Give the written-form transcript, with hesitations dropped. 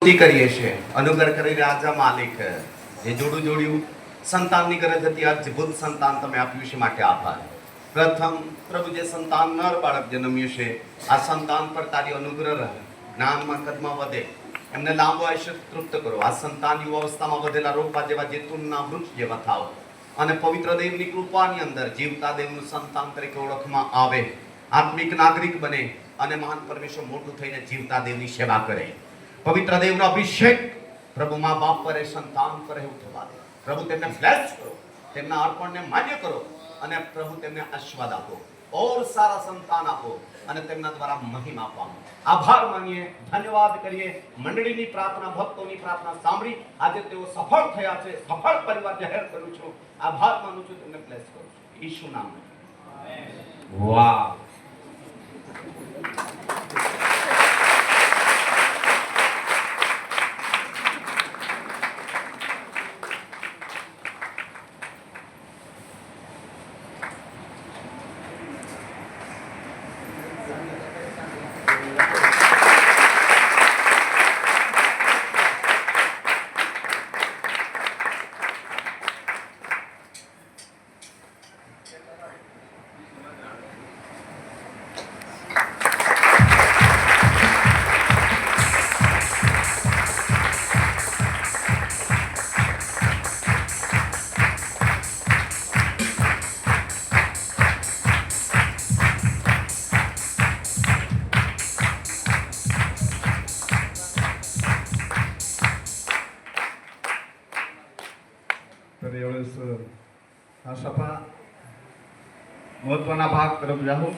કરીએ છીએ અનુગ્રહ કરી રાજા માલિક જે જોડું જોડ્યું સંતાનની ગરજ હતી અદ્ભુત સંતાન તમે આપ્યું છે માટે આભાર. પ્રથમ પ્રભુ જે સંતાન નર બાળક જન્મ્યું છે આ સંતાન પર તારી અનુગ્રહ રહે, જ્ઞાનમાં કદમાં વધે, એમને લાંબો આયુષ્ય તૃપ્ત કરો. આ સંતાન યુવા અવસ્થામાં વધેલા રોપા જેવા જેતુનના વૃક્ષ જેવા થાવ અને પવિત્ર દેવની કૃપાની અંદર જીવતા દેવનું સંતાન તરીકે ઓળખમાં આવે, આત્મિક નાગરિક બને અને મહાન પરમેશ્વર મોટું થઈને જીવતા દેવની સેવા કરે. પવિત્ર દેવનો અભિષેક પ્રભુ મા બાપ પર સંતાન પર એવું થવા દે. પ્રભુ તેમને બ્લેસ કરો, તેમના અર્પણને માન્ય કરો અને પ્રભુ તેમને આશીર્વાદ આપો, ઓર સારા સંતાન આપો અને તેમના દ્વારા મહિમા પામો. આભાર માનીએ, ધન્યવાદ કરીએ. મંડળીની પ્રાર્થના, ભક્તોની પ્રાર્થના સાંભળી આજે તેઓ સફળ થયા છે. સફળ પરિવાર જાહેર કરું છું. આભાર માનું છું, તેમને બ્લેસ કરું છું ઈસુ નામમાં. વાહ. तर यावेळेस हा सभा महत्वाना भाग तरफ जाऊ.